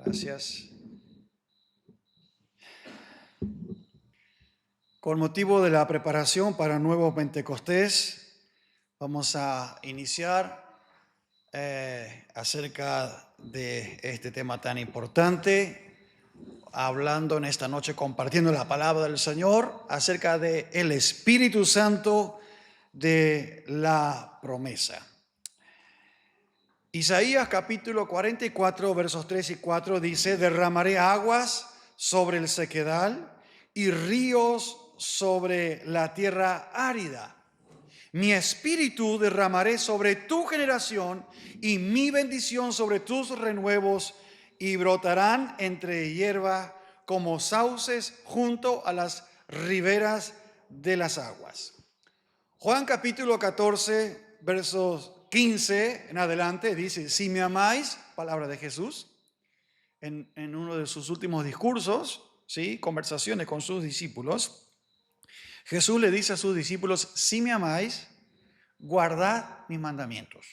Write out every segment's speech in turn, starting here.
Gracias. Con motivo de la preparación para el nuevo Pentecostés, vamos a iniciar acerca de este tema tan importante, hablando en esta noche, compartiendo la palabra del Señor acerca de el Espíritu Santo de la promesa. Isaías capítulo 44, versos 3 y 4 dice: derramaré aguas sobre el sequedal y ríos sobre la tierra árida. Mi espíritu derramaré sobre tu generación y mi bendición sobre tus renuevos, y brotarán entre hierba como sauces junto a las riberas de las aguas. Juan capítulo 14, versos 15 en adelante dice: si me amáis, palabra de Jesús, en uno de sus últimos discursos, ¿sí? Conversaciones con sus discípulos, Jesús le dice a sus discípulos: si me amáis, guardad mis mandamientos.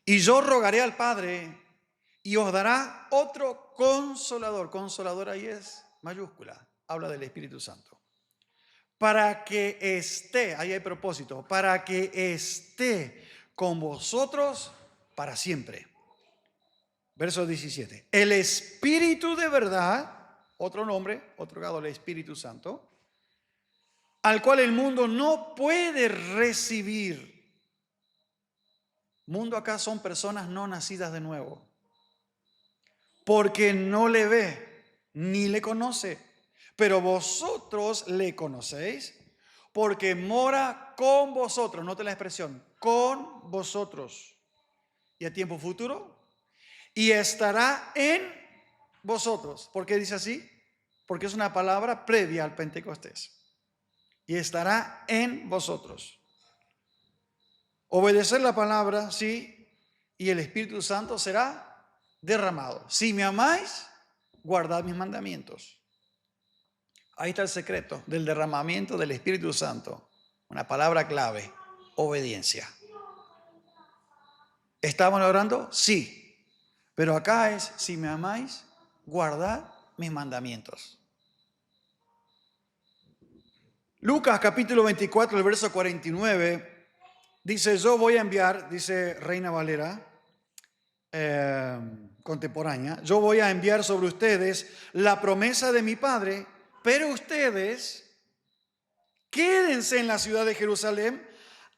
Y yo rogaré al Padre y os dará otro consolador. Consolador ahí es mayúscula, habla del Espíritu Santo. Para que esté, ahí hay propósito, para que esté con vosotros para siempre. Verso 17. El Espíritu de verdad, otro nombre, otorgado al Espíritu Santo, al cual el mundo no puede recibir. Mundo acá son personas no nacidas de nuevo, porque no le ve ni le conoce. Pero vosotros le conocéis, porque mora con vosotros. Note la expresión, con vosotros. Y a tiempo futuro, y estará en vosotros. ¿Por qué dice así? Porque es una palabra previa al Pentecostés. Y estará en vosotros. Obedecer la palabra, sí, y el Espíritu Santo será derramado. Si me amáis, guardad mis mandamientos. Ahí está el secreto del derramamiento del Espíritu Santo. Una palabra clave: obediencia. ¿Estaban orando? Sí. Pero acá es: si me amáis, guardad mis mandamientos. Lucas capítulo 24, el verso 49, dice: yo voy a enviar, dice Reina Valera contemporánea, yo voy a enviar sobre ustedes la promesa de mi Padre, pero ustedes quédense en la ciudad de Jerusalén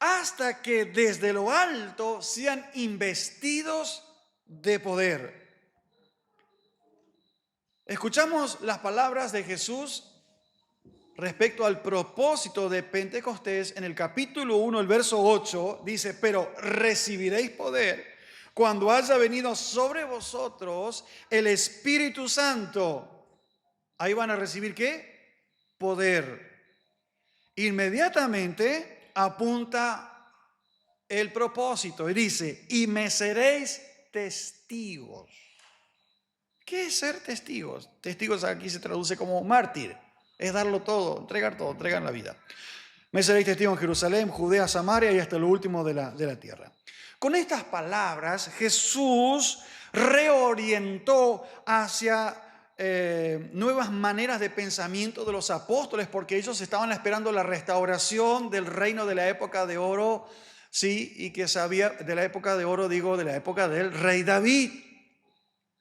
hasta que desde lo alto sean investidos de poder. Escuchamos las palabras de Jesús respecto al propósito de Pentecostés en el capítulo 1, el verso 8, dice: pero recibiréis poder cuando haya venido sobre vosotros el Espíritu Santo. Ahí van a recibir ¿qué? Poder. Inmediatamente apunta el propósito y dice: y me seréis testigos. ¿Qué es ser testigos? Testigos aquí se traduce como mártir. Es darlo todo, entregar la vida. Me seréis testigos en Jerusalén, Judea, Samaria y hasta lo último de la tierra. Con estas palabras, Jesús reorientó hacia nuevas maneras de pensamiento de los apóstoles, porque ellos estaban esperando la restauración del reino de la época de oro, sí, y que sabía de la época de oro, digo, de la época del rey David.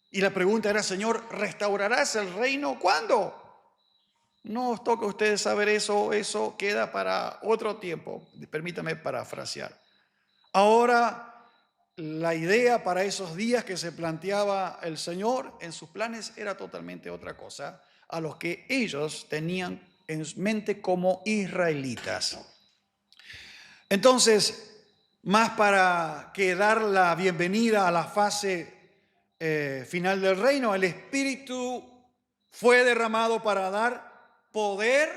Y la pregunta era: Señor, ¿restaurarás el reino? ¿Cuándo? No os toca a ustedes saber eso queda para otro tiempo. Permítame parafrasear. Ahora, la idea para esos días que se planteaba el Señor en sus planes era totalmente otra cosa a los que ellos tenían en mente como israelitas. Entonces, más para que dar la bienvenida a la fase final del reino, el Espíritu fue derramado para dar poder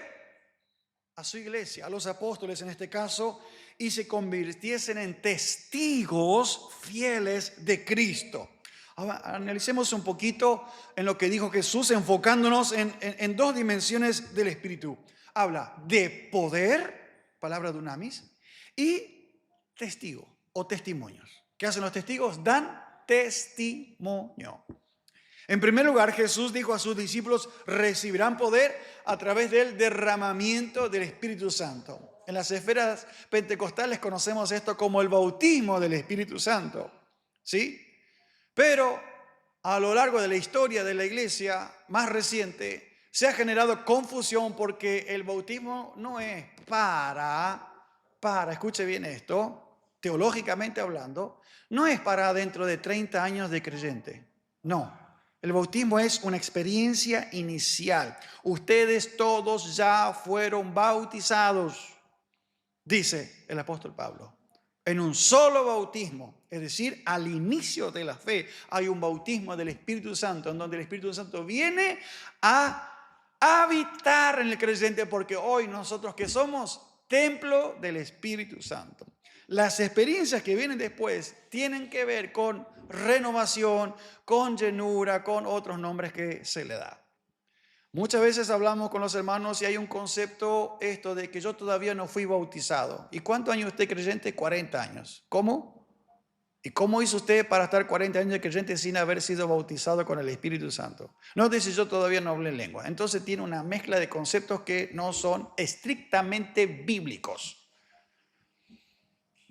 a su iglesia, a los apóstoles en este caso, y se convirtiesen en testigos fieles de Cristo. Ahora, analicemos un poquito en lo que dijo Jesús, enfocándonos en dos dimensiones del Espíritu. Habla de poder, palabra dunamis, y testigo o testimonios. ¿Qué hacen los testigos? Dan testimonio. En primer lugar, Jesús dijo a sus discípulos, recibirán poder a través del derramamiento del Espíritu Santo. En las esferas pentecostales conocemos esto como el bautismo del Espíritu Santo, ¿sí? Pero a lo largo de la historia de la iglesia más reciente, se ha generado confusión porque el bautismo no es escuche bien esto, teológicamente hablando, no es para dentro de 30 años de creyente, no. El bautismo es una experiencia inicial. Ustedes todos ya fueron bautizados, dice el apóstol Pablo, en un solo bautismo. Es decir, al inicio de la fe hay un bautismo del Espíritu Santo, en donde el Espíritu Santo viene a habitar en el creyente, porque hoy nosotros que somos templo del Espíritu Santo. Las experiencias que vienen después tienen que ver con renovación, con llenura, con otros nombres que se le da. Muchas veces hablamos con los hermanos y hay un concepto esto de que yo todavía no fui bautizado. ¿Y cuántos años usted creyente? 40 años. ¿Cómo? ¿Y cómo hizo usted para estar 40 años de creyente sin haber sido bautizado con el Espíritu Santo? No dice yo todavía no hablé en lengua. Entonces tiene una mezcla de conceptos que no son estrictamente bíblicos.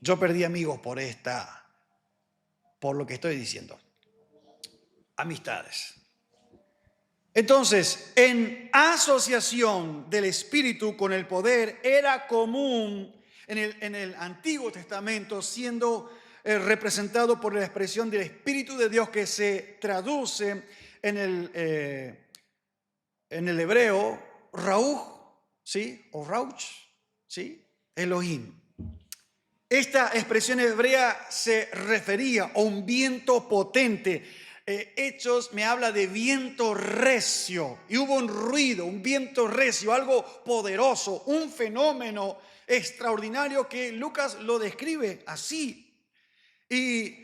Yo perdí amigos por lo que estoy diciendo. Amistades. Entonces, en asociación del Espíritu con el poder, era común en el Antiguo Testamento, siendo representado por la expresión del Espíritu de Dios que se traduce en el hebreo, Rauj, ¿sí? O Rauch, ¿sí? Elohim. Esta expresión hebrea se refería a un viento potente. Hechos me habla de viento recio, y hubo un ruido, un viento recio, algo poderoso, un fenómeno extraordinario que Lucas lo describe así. Y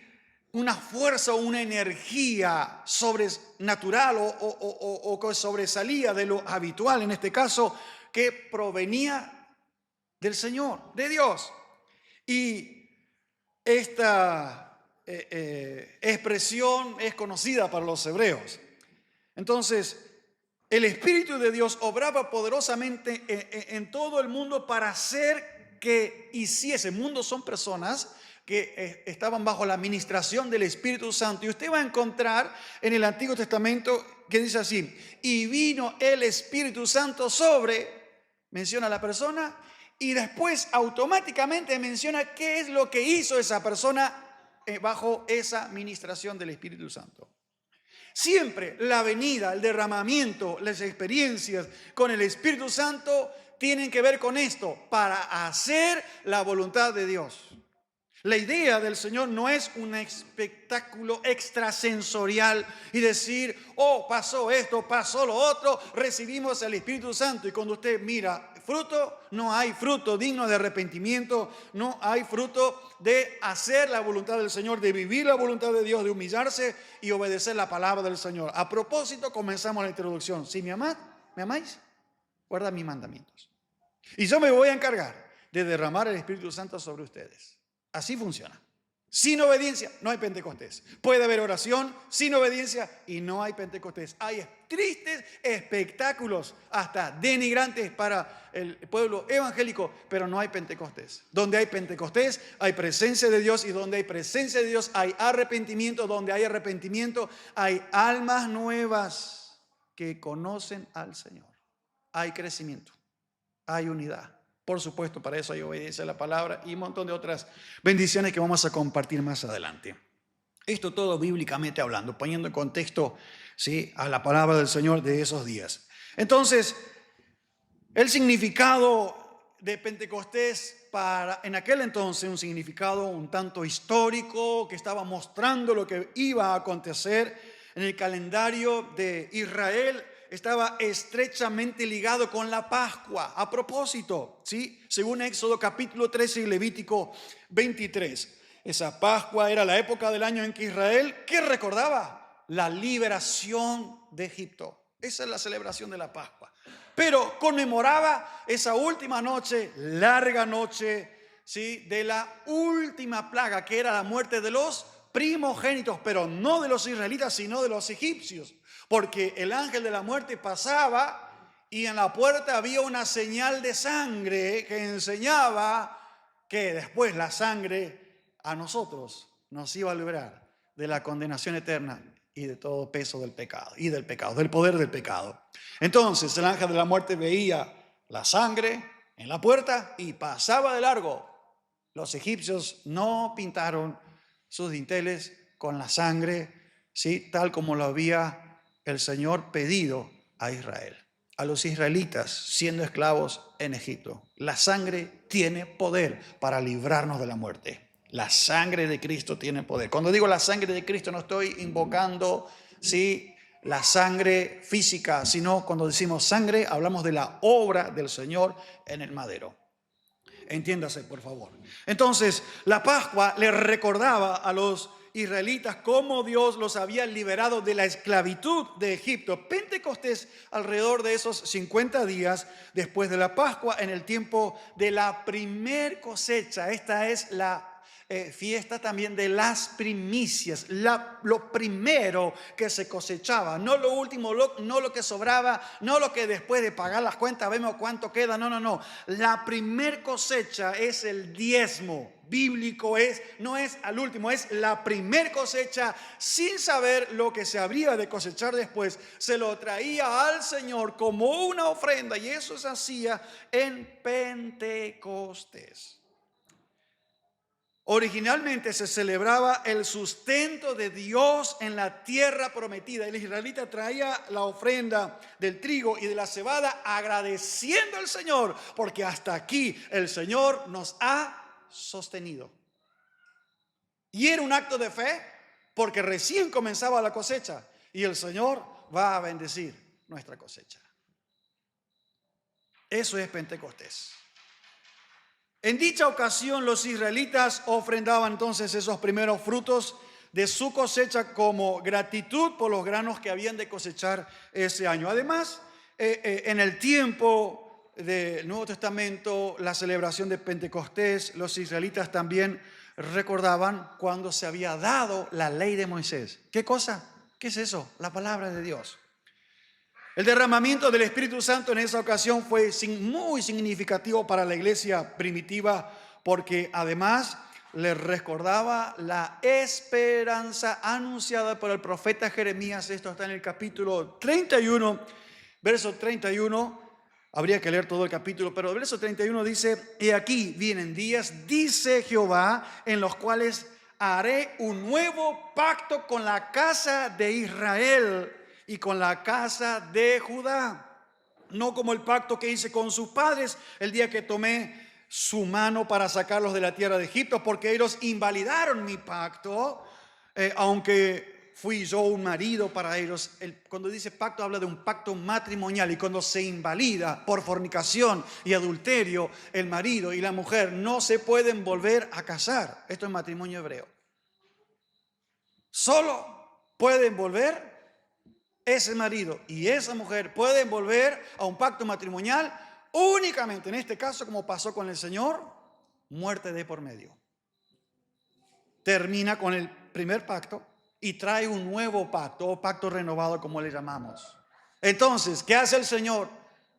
una fuerza, una energía sobrenatural o que sobresalía de lo habitual, en este caso, que provenía del Señor, de Dios. Y esta expresión es conocida para los hebreos. Entonces, el Espíritu de Dios obraba poderosamente en todo el mundo para hacer que hiciese. Mundo son personas que estaban bajo la administración del Espíritu Santo. Y usted va a encontrar en el Antiguo Testamento que dice así: y vino el Espíritu Santo menciona a la persona, y después automáticamente menciona qué es lo que hizo esa persona bajo esa administración del Espíritu Santo. Siempre la venida, el derramamiento, las experiencias con el Espíritu Santo tienen que ver con esto, para hacer la voluntad de Dios. La idea del Señor no es un espectáculo extrasensorial y decir, oh, pasó esto, pasó lo otro, recibimos el Espíritu Santo. Y cuando usted mira fruto, no hay fruto digno de arrepentimiento, no hay fruto de hacer la voluntad del Señor, de vivir la voluntad de Dios, de humillarse y obedecer la palabra del Señor. A propósito, comenzamos la introducción. Si me amáis, guarda mis mandamientos. Y yo me voy a encargar de derramar el Espíritu Santo sobre ustedes. Así funciona. Sin obediencia no hay Pentecostés. Puede haber oración sin obediencia y no hay Pentecostés. Hay tristes espectáculos, hasta denigrantes para el pueblo evangélico, pero no hay Pentecostés. Donde hay Pentecostés hay presencia de Dios, y donde hay presencia de Dios hay arrepentimiento. Donde hay arrepentimiento hay almas nuevas que conocen al Señor. Hay crecimiento, hay unidad. Por supuesto, para eso hay obediencia a la palabra y un montón de otras bendiciones que vamos a compartir más adelante. Esto todo bíblicamente hablando, poniendo en contexto, ¿sí?, a la palabra del Señor de esos días. Entonces, el significado de Pentecostés en aquel entonces, un significado un tanto histórico que estaba mostrando lo que iba a acontecer en el calendario de Israel. Estaba estrechamente ligado con la Pascua. A propósito, ¿sí?, según Éxodo capítulo 13 y Levítico 23, esa Pascua era la época del año en que Israel, ¿qué recordaba? La liberación de Egipto. Esa es la celebración de la Pascua. Pero conmemoraba esa última noche, larga noche, ¿sí?, de la última plaga, que era la muerte de los primogénitos, pero no de los israelitas, sino de los egipcios. Porque el ángel de la muerte pasaba y en la puerta había una señal de sangre que enseñaba que después la sangre a nosotros nos iba a librar de la condenación eterna y de todo peso del pecado, del poder del pecado. Entonces el ángel de la muerte veía la sangre en la puerta y pasaba de largo. Los egipcios no pintaron sus dinteles con la sangre, ¿sí?, tal como lo había el Señor pedido a Israel, a los israelitas siendo esclavos en Egipto. La sangre tiene poder para librarnos de la muerte. La sangre de Cristo tiene poder. Cuando digo la sangre de Cristo no estoy invocando, ¿sí?, la sangre física, sino cuando decimos sangre hablamos de la obra del Señor en el madero. Entiéndase, por favor. Entonces, la Pascua le recordaba a los israelitas cómo Dios los había liberado de la esclavitud de Egipto. Pentecostés, alrededor de esos 50 días después de la Pascua, en el tiempo de la primer cosecha. Esta es la fiesta también de las primicias, lo primero que se cosechaba, no lo último, no lo que sobraba, no lo que después de pagar las cuentas vemos cuánto queda, no. La primer cosecha es el diezmo bíblico, no es al último, es la primer cosecha. Sin saber lo que se habría de cosechar después, se lo traía al Señor como una ofrenda, y eso se hacía en Pentecostés. Originalmente se celebraba el sustento de Dios en la tierra prometida. El israelita traía la ofrenda del trigo y de la cebada agradeciendo al Señor, porque hasta aquí el Señor nos ha sostenido. Y era un acto de fe porque recién comenzaba la cosecha y el Señor va a bendecir nuestra cosecha. Eso es Pentecostés. En dicha ocasión los israelitas ofrendaban entonces esos primeros frutos de su cosecha como gratitud por los granos que habían de cosechar ese año. Además, en el tiempo del Nuevo Testamento, la celebración de Pentecostés, los israelitas también recordaban cuando se había dado la ley de Moisés. ¿Qué cosa? ¿Qué es eso? La palabra de Dios. El derramamiento del Espíritu Santo en esa ocasión fue muy significativo para la iglesia primitiva, porque además les recordaba la esperanza anunciada por el profeta Jeremías. Esto está en el capítulo 31, verso 31. Habría que leer todo el capítulo, pero el verso 31 dice: "He aquí vienen días, dice Jehová, en los cuales haré un nuevo pacto con la casa de Israel y con la casa de Judá, no como el pacto que hice con sus padres el día que tomé su mano para sacarlos de la tierra de Egipto, porque ellos invalidaron mi pacto, aunque fui yo un marido para ellos". Cuando dice pacto habla de un pacto matrimonial, y cuando se invalida por fornicación y adulterio, el marido y la mujer no se pueden volver a casar. Esto es matrimonio hebreo. Solo pueden volver ese marido y esa mujer, pueden volver a un pacto matrimonial únicamente, en este caso, como pasó con el Señor, muerte de por medio. Termina con el primer pacto y trae un nuevo pacto, o pacto renovado, como le llamamos. Entonces, ¿qué hace el Señor?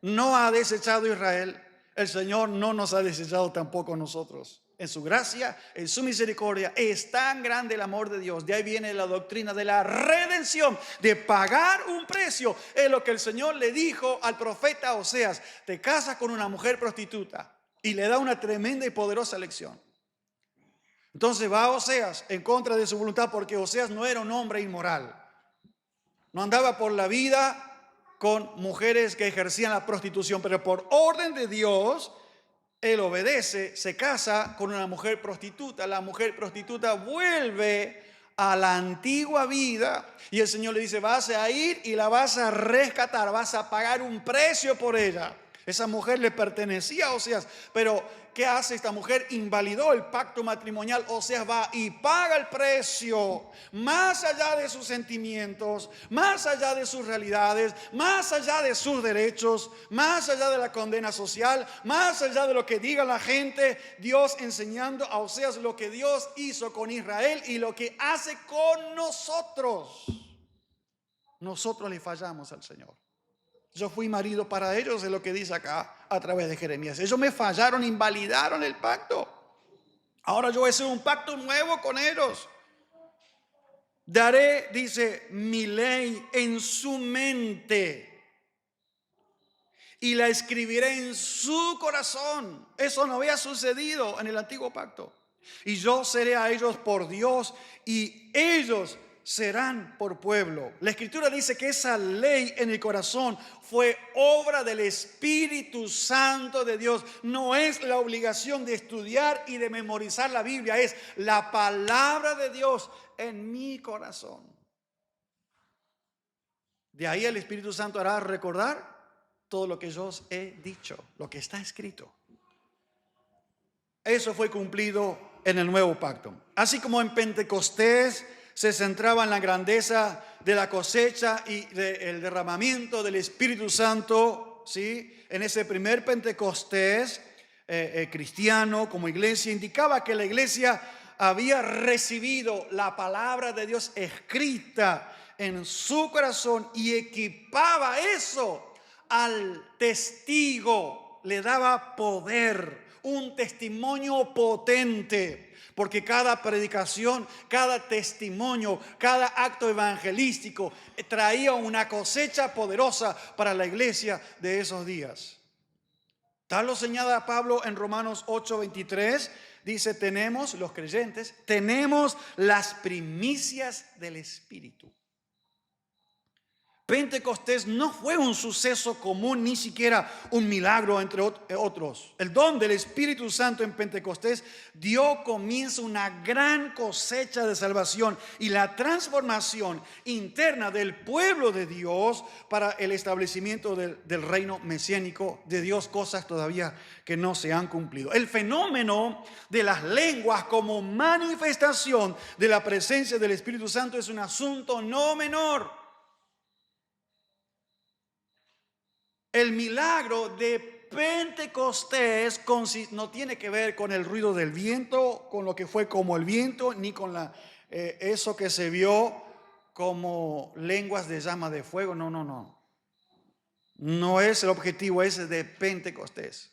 No ha desechado a Israel. El Señor no nos ha desechado tampoco a nosotros. En su gracia, en su misericordia, es tan grande el amor de Dios. De ahí viene la doctrina de la redención, de pagar un precio. Es lo que el Señor le dijo al profeta Oseas: te casas con una mujer prostituta, y le da una tremenda y poderosa lección. Entonces va Oseas en contra de su voluntad, porque Oseas no era un hombre inmoral. No andaba por la vida con mujeres que ejercían la prostitución, pero por orden de Dios, él obedece, se casa con una mujer prostituta. La mujer prostituta vuelve a la antigua vida y el Señor le dice: vas a ir y la vas a rescatar, vas a pagar un precio por ella. Esa mujer le pertenecía a Oseas, pero ¿qué hace esta mujer? Invalidó el pacto matrimonial. Oseas va y paga el precio, más allá de sus sentimientos, más allá de sus realidades, más allá de sus derechos, más allá de la condena social, más allá de lo que diga la gente. Dios enseñando a Oseas lo que Dios hizo con Israel y lo que hace con nosotros. Nosotros le fallamos al Señor. Yo fui marido para ellos, es lo que dice acá a través de Jeremías. Ellos me fallaron, invalidaron el pacto. Ahora yo voy a hacer un pacto nuevo con ellos. Daré, dice, mi ley en su mente y la escribiré en su corazón. Eso no había sucedido en el antiguo pacto. Y yo seré a ellos por Dios y ellos serán por pueblo. La Escritura dice que esa ley en el corazón fue obra del Espíritu Santo de Dios. No es la obligación de estudiar y de memorizar la Biblia, es la palabra de Dios en mi corazón. De ahí el Espíritu Santo hará recordar todo lo que yo os he dicho, lo que está escrito. Eso fue cumplido en el nuevo pacto. Así como en Pentecostés se centraba en la grandeza de la cosecha y del derramamiento del Espíritu Santo, ¿sí? En ese primer Pentecostés cristiano como iglesia, indicaba que la iglesia había recibido la palabra de Dios escrita en su corazón y equipaba eso al testigo, le daba poder, un testimonio potente. Porque cada predicación, cada testimonio, cada acto evangelístico traía una cosecha poderosa para la iglesia de esos días. Tal lo señala Pablo en Romanos 8:23. Dice, tenemos, los creyentes, tenemos las primicias del Espíritu. Pentecostés no fue un suceso común, ni siquiera un milagro entre otros. El don del Espíritu Santo en Pentecostés dio comienzo a una gran cosecha de salvación y la transformación interna del pueblo de Dios para el establecimiento del reino mesiánico de Dios, cosas todavía que no se han cumplido. El fenómeno de las lenguas como manifestación de la presencia del Espíritu Santo es un asunto no menor. El milagro de Pentecostés no tiene que ver con el ruido del viento, con lo que fue como el viento, ni con eso que se vio como lenguas de llama de fuego. No. No es el objetivo ese de Pentecostés.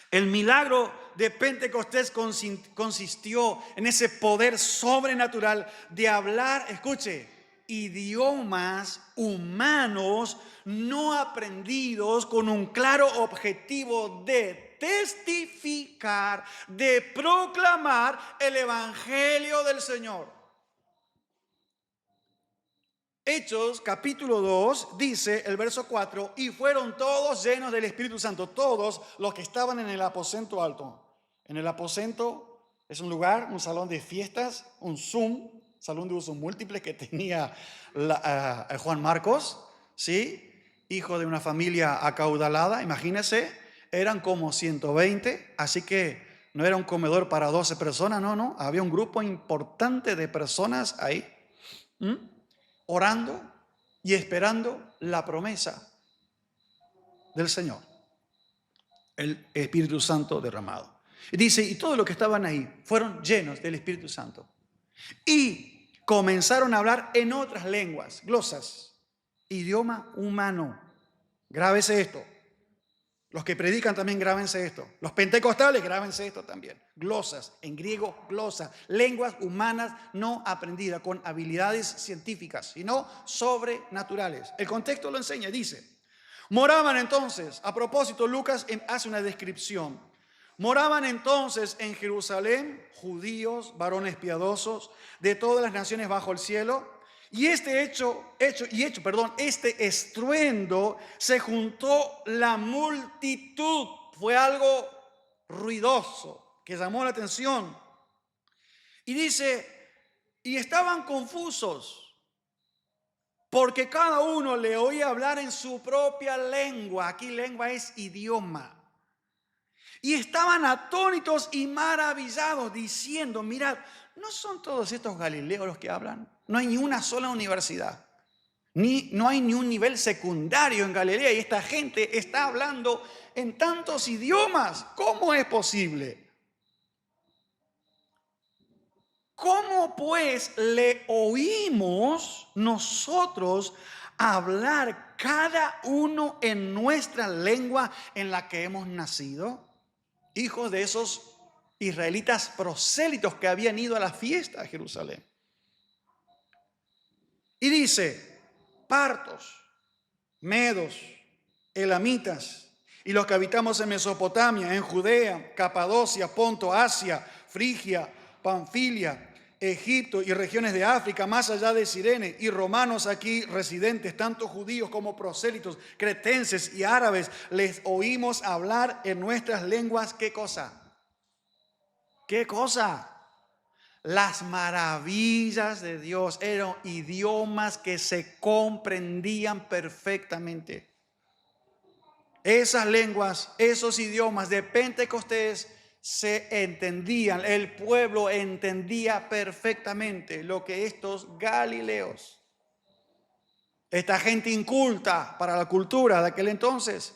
El milagro de Pentecostés consistió en ese poder sobrenatural de hablar, escuche, idiomas humanos no aprendidos con un claro objetivo de testificar, de proclamar el evangelio del Señor. Hechos capítulo 2 dice el verso 4, y fueron todos llenos del Espíritu Santo, todos los que estaban en el aposento alto. En el aposento es un lugar, un salón de fiestas, un salón de uso múltiple que tenía Juan Marcos, ¿sí? Hijo de una familia acaudalada, imagínense, eran como 120, así que no era un comedor para 12 personas, no, había un grupo importante de personas ahí, orando y esperando la promesa del Señor, el Espíritu Santo derramado. Y dice, y todos los que estaban ahí fueron llenos del Espíritu Santo y comenzaron a hablar en otras lenguas, glosas, idioma humano. Grábese esto. Los que predican también grábense esto. Los pentecostales grábense esto también. Glosas, en griego glosas, lenguas humanas no aprendidas con habilidades científicas, sino sobrenaturales. El contexto lo enseña, dice, moraban entonces, a propósito Lucas hace una descripción, moraban entonces en Jerusalén judíos, varones piadosos de todas las naciones bajo el cielo. Y este estruendo se juntó la multitud. Fue algo ruidoso que llamó la atención. Y dice, y estaban confusos, porque cada uno le oía hablar en su propia lengua. Aquí lengua es idioma. Y estaban atónitos y maravillados, diciendo: mirad, ¿no son todos estos galileos los que hablan? No hay ni una sola universidad, no hay ni un nivel secundario en Galilea, y esta gente está hablando en tantos idiomas. ¿Cómo es posible? ¿Cómo pues le oímos nosotros hablar cada uno en nuestra lengua en la que hemos nacido? Hijos de esos israelitas prosélitos que habían ido a la fiesta a Jerusalén. Y dice: partos, medos, elamitas, y los que habitamos en Mesopotamia, en Judea, Capadocia, Ponto, Asia, Frigia, Panfilia, Egipto y regiones de África, más allá de Cirene, y romanos aquí residentes, tanto judíos como prosélitos, cretenses y árabes, les oímos hablar en nuestras lenguas. ¿Qué cosa? ¿Qué cosa? Las maravillas de Dios. Eran idiomas que se comprendían perfectamente. Esas lenguas, esos idiomas de Pentecostés se entendían. El pueblo entendía perfectamente lo que estos galileos, esta gente inculta para la cultura de aquel entonces,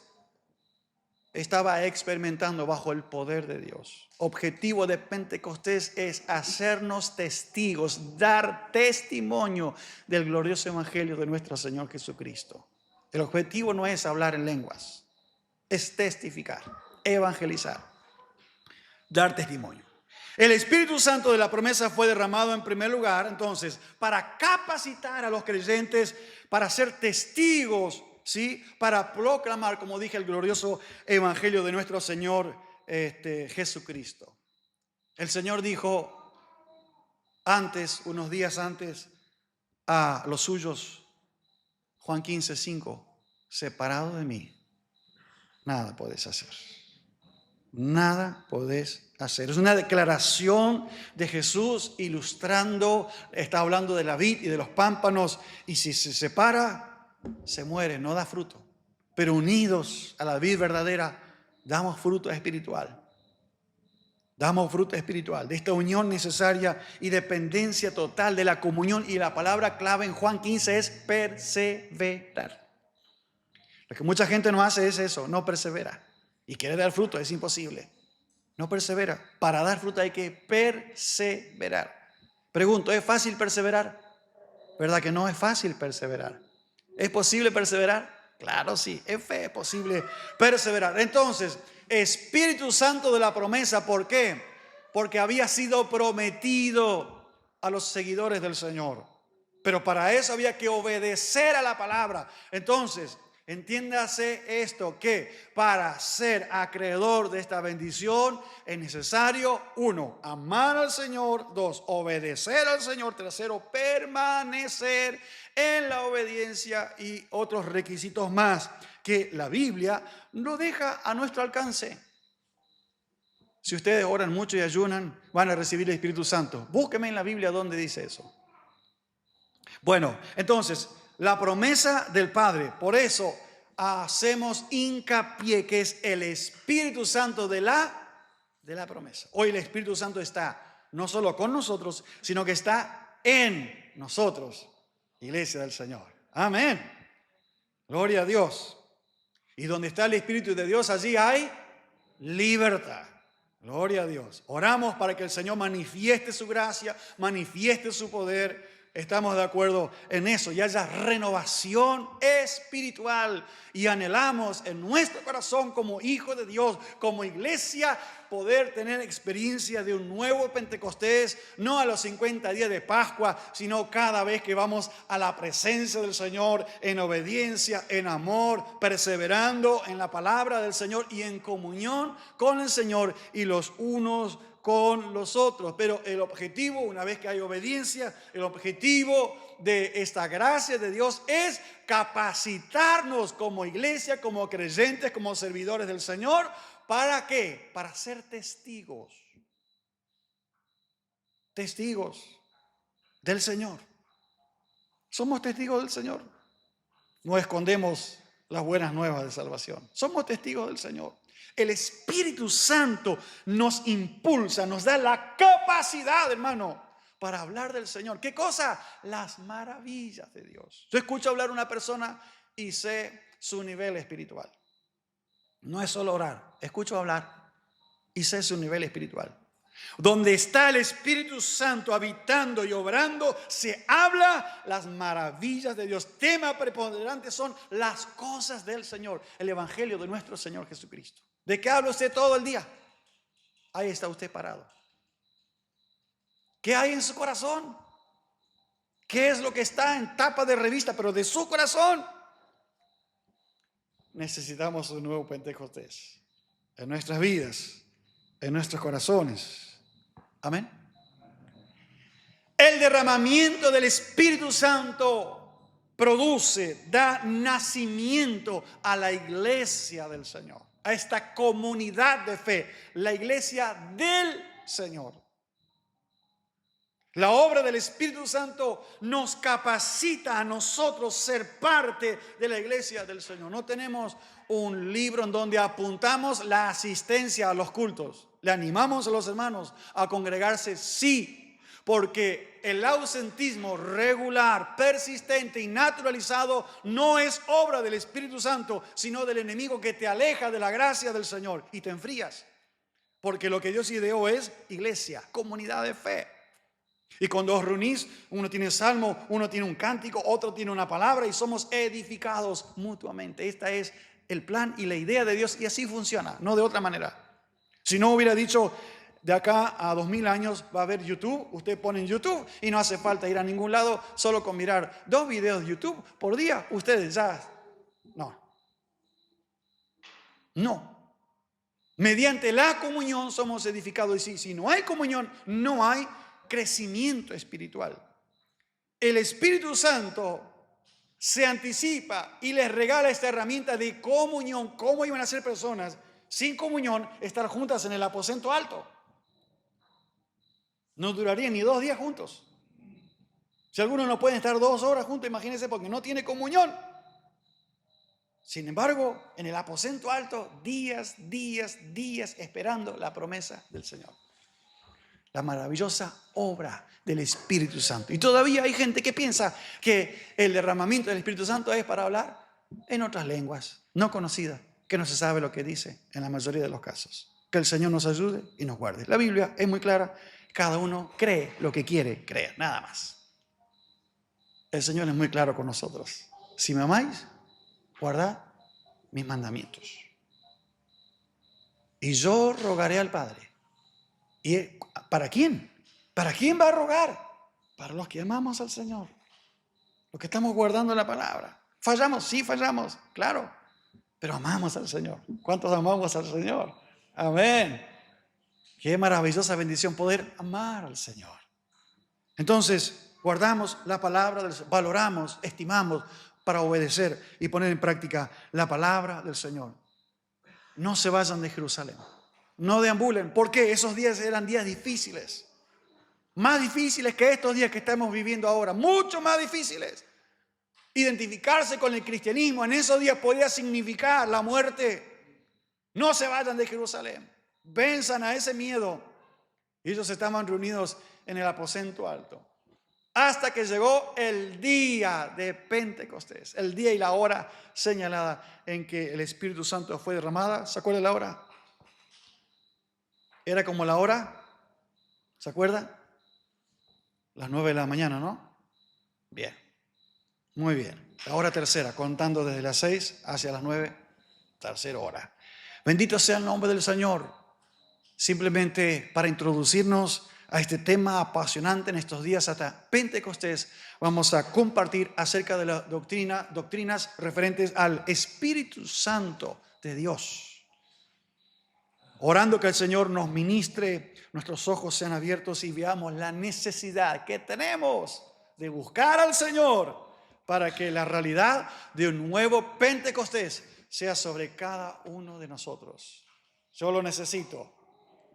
estaba experimentando bajo el poder de Dios. Objetivo de Pentecostés es hacernos testigos, dar testimonio del glorioso evangelio de nuestro Señor Jesucristo. El objetivo no es hablar en lenguas, es testificar, evangelizar, dar testimonio. El Espíritu Santo de la promesa fue derramado en primer lugar, entonces, para capacitar a los creyentes, para ser testigos, ¿sí? Para proclamar, como dije, el glorioso evangelio de nuestro Señor Jesucristo. El Señor dijo antes, unos días antes, a los suyos, Juan 15:5: separado de mí, nada podés hacer. Nada podés hacer. Es una declaración de Jesús ilustrando, está hablando de la vid y de los pámpanos, y si se separa, se muere, no da fruto. Pero unidos a la vid verdadera, damos fruto espiritual. Damos fruto espiritual, de esta unión necesaria y dependencia total de la comunión. Y la palabra clave en Juan 15 es perseverar. Lo que mucha gente no hace es eso, no persevera. Y quiere dar fruto, es imposible. No persevera. Para dar fruto hay que perseverar. Pregunto, ¿es fácil perseverar? ¿Verdad que no es fácil perseverar? ¿Es posible perseverar? Claro, sí, es posible perseverar. Entonces, Espíritu Santo de la promesa, ¿por qué? Porque había sido prometido a los seguidores del Señor. Pero para eso había que obedecer a la palabra. Entonces, entiéndase esto, que para ser acreedor de esta bendición es necesario: 1, amar al Señor; 2, obedecer al Señor; 3, permanecer en la obediencia, y otros requisitos más que la Biblia no deja a nuestro alcance. Si ustedes oran mucho y ayunan, van a recibir el Espíritu Santo. Búsqueme en la Biblia dónde dice eso. Bueno, entonces, la promesa del Padre, por eso hacemos hincapié que es el Espíritu Santo de la promesa. Hoy el Espíritu Santo está no solo con nosotros, sino que está en nosotros, iglesia del Señor. Amén. Gloria a Dios. Y donde está el Espíritu de Dios, allí hay libertad. Gloria a Dios. Oramos para que el Señor manifieste su gracia, manifieste su poder. Estamos de acuerdo en eso, y haya renovación espiritual, y anhelamos en nuestro corazón como hijos de Dios, como iglesia, poder tener experiencia de un nuevo Pentecostés, no a los 50 días de Pascua, sino cada vez que vamos a la presencia del Señor en obediencia, en amor, perseverando en la palabra del Señor y en comunión con el Señor y los unos con los otros. Pero el objetivo, una vez que hay obediencia, el objetivo de esta gracia de Dios es capacitarnos como iglesia, como creyentes, como servidores del Señor. ¿Para qué? Para ser testigos. Testigos del Señor. Somos testigos del Señor. No escondemos las buenas nuevas de salvación. Somos testigos del Señor. El Espíritu Santo nos impulsa, nos da la capacidad, hermano, para hablar del Señor. ¿Qué cosa? Las maravillas de Dios. Yo escucho hablar a una persona y sé su nivel espiritual. No es solo orar, escucho hablar y sé su nivel espiritual. Donde está el Espíritu Santo habitando y obrando, se habla las maravillas de Dios. Tema preponderante son las cosas del Señor, el Evangelio de nuestro Señor Jesucristo. ¿De qué habla usted todo el día? Ahí está usted parado. ¿Qué hay en su corazón? ¿Qué es lo que está en tapa de revista, pero de su corazón? Necesitamos un nuevo Pentecostés en nuestras vidas, en nuestros corazones. Amén. El derramamiento del Espíritu Santo produce, da nacimiento a la iglesia del Señor, a esta comunidad de fe, la iglesia del Señor. La obra del Espíritu Santo nos capacita a nosotros ser parte de la iglesia del Señor. No tenemos un libro en donde apuntamos la asistencia a los cultos. Le animamos a los hermanos a congregarse, sí, porque el ausentismo regular, persistente y naturalizado no es obra del Espíritu Santo, sino del enemigo que te aleja de la gracia del Señor y te enfrías. Porque lo que Dios ideó es iglesia, comunidad de fe. Y cuando os reunís, uno tiene salmo, uno tiene un cántico, otro tiene una palabra y somos edificados mutuamente. Este es el plan y la idea de Dios y así funciona, no de otra manera. Si no hubiera dicho de acá a 2000 años va a haber YouTube, usted pone en YouTube y no hace falta ir a ningún lado, solo con mirar 2 videos de YouTube por día, ustedes ya, no. Mediante la comunión somos edificados y si no hay comunión, no hay crecimiento espiritual. El Espíritu Santo se anticipa y les regala esta herramienta de comunión. ¿Cómo iban a ser personas sin comunión estar juntas en el aposento alto? No durarían ni 2 días juntos. Si algunos no pueden estar 2 horas juntos, imagínense, porque no tiene comunión. Sin embargo, en el aposento alto, días esperando la promesa del Señor. La maravillosa obra del Espíritu Santo. Y todavía hay gente que piensa que el derramamiento del Espíritu Santo es para hablar en otras lenguas no conocidas, que no se sabe lo que dice en la mayoría de los casos. Que el Señor nos ayude y nos guarde. La Biblia es muy clara, cada uno cree lo que quiere creer, nada más. El Señor es muy claro con nosotros. Si me amáis, guardad mis mandamientos. Y yo rogaré al Padre. ¿Y para quién? ¿Para quién va a rogar? Para los que amamos al Señor. Los que estamos guardando la palabra. ¿Fallamos? Sí, fallamos, claro. Pero amamos al Señor. ¿Cuántos amamos al Señor? Amén. Qué maravillosa bendición poder amar al Señor. Entonces, guardamos la palabra del Señor, valoramos, estimamos para obedecer y poner en práctica la palabra del Señor. No se vayan de Jerusalén. No deambulen. ¿Por qué? Esos días eran días difíciles. Más difíciles que estos días que estamos viviendo ahora. Mucho más difíciles. Identificarse con el cristianismo en esos días podía significar la muerte. No se vayan de Jerusalén. Venzan a ese miedo. Y ellos estaban reunidos en el aposento alto. Hasta que llegó el día de Pentecostés. El día y la hora señalada en que el Espíritu Santo fue derramada. ¿Se acuerda la hora? Era como la hora, ¿se acuerda? Las 9 de la mañana, ¿no? Bien, muy bien. La hora tercera, contando desde las 6 hacia las 9, tercera hora. Bendito sea el nombre del Señor. Simplemente para introducirnos a este tema apasionante en estos días hasta Pentecostés, vamos a compartir acerca de la doctrinas referentes al Espíritu Santo de Dios. Orando que el Señor nos ministre, nuestros ojos sean abiertos y veamos la necesidad que tenemos de buscar al Señor para que la realidad de un nuevo Pentecostés sea sobre cada uno de nosotros. Yo lo necesito,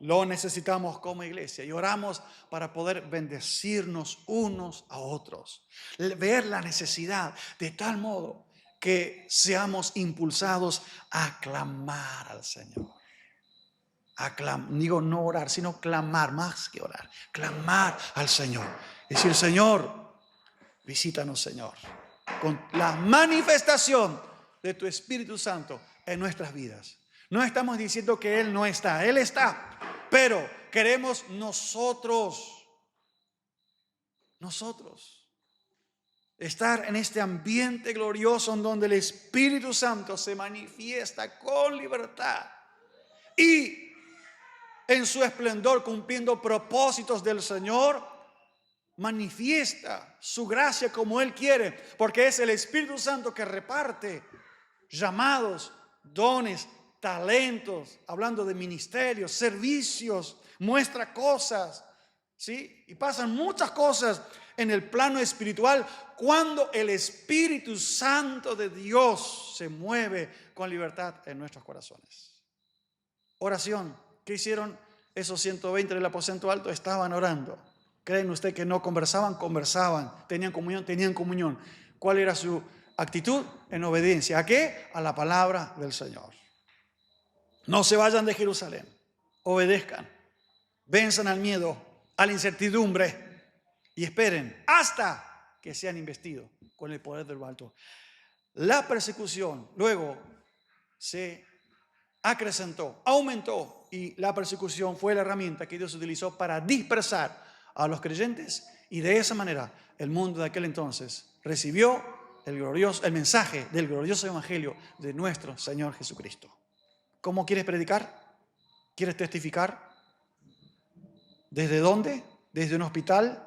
lo necesitamos como iglesia y oramos para poder bendecirnos unos a otros. Ver la necesidad de tal modo que seamos impulsados a clamar al Señor. Digo no orar, sino clamar, más que orar. Clamar al Señor. Decir, Señor, visítanos, Señor, con la manifestación de tu Espíritu Santo en nuestras vidas. No estamos diciendo que Él no está, Él está. Pero queremos nosotros estar en este ambiente glorioso en donde el Espíritu Santo se manifiesta con libertad y en su esplendor, cumpliendo propósitos del Señor, manifiesta su gracia como Él quiere, porque es el Espíritu Santo que reparte llamados, dones, talentos, hablando de ministerios, servicios, muestra cosas, ¿sí? Y pasan muchas cosas en el plano espiritual cuando el Espíritu Santo de Dios se mueve con libertad en nuestros corazones. Oración. ¿Qué hicieron esos 120 del aposento alto? Estaban orando. ¿Creen usted que no conversaban? Conversaban. ¿Tenían comunión? Tenían comunión. ¿Cuál era su actitud? En obediencia. ¿A qué? A la palabra del Señor. No se vayan de Jerusalén. Obedezcan. Venzan al miedo, a la incertidumbre y esperen hasta que sean investidos con el poder del alto. La persecución luego se acrecentó, aumentó, y la persecución fue la herramienta que Dios utilizó para dispersar a los creyentes, y de esa manera el mundo de aquel entonces recibió el mensaje del glorioso evangelio de nuestro Señor Jesucristo. ¿Cómo quieres predicar? ¿Quieres testificar? ¿Desde dónde? ¿Desde un hospital?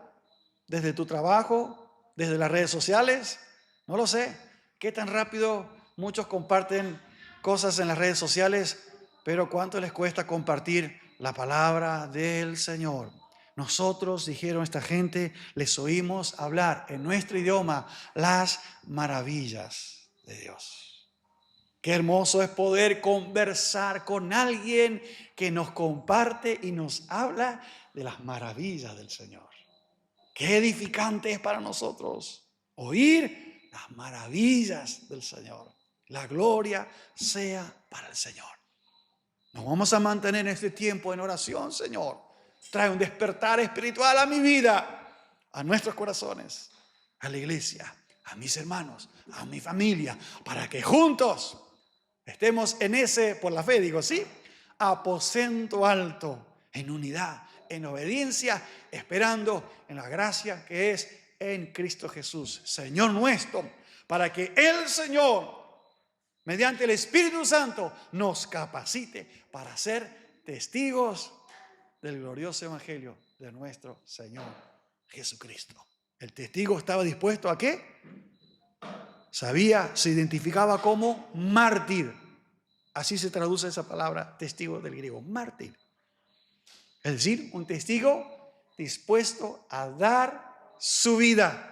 ¿Desde tu trabajo? ¿Desde las redes sociales? No lo sé. ¿Qué tan rápido muchos comparten cosas en las redes sociales? Pero ¿cuánto les cuesta compartir la palabra del Señor? Nosotros, dijeron esta gente, les oímos hablar en nuestro idioma las maravillas de Dios. Qué hermoso es poder conversar con alguien que nos comparte y nos habla de las maravillas del Señor. Qué edificante es para nosotros oír las maravillas del Señor. La gloria sea para el Señor. Nos vamos a mantener en este tiempo en oración, Señor. Trae un despertar espiritual a mi vida, a nuestros corazones, a la iglesia, a mis hermanos, a mi familia, para que juntos estemos en ese, por la fe digo, ¿sí? Aposento alto, en unidad, en obediencia, esperando en la gracia que es en Cristo Jesús, Señor nuestro, para que el Señor, mediante el Espíritu Santo, nos capacite para ser testigos del glorioso evangelio de nuestro Señor Jesucristo. El testigo estaba dispuesto ¿a qué? Se identificaba como mártir. Así se traduce esa palabra testigo del griego, mártir. Es decir, un testigo dispuesto a dar su vida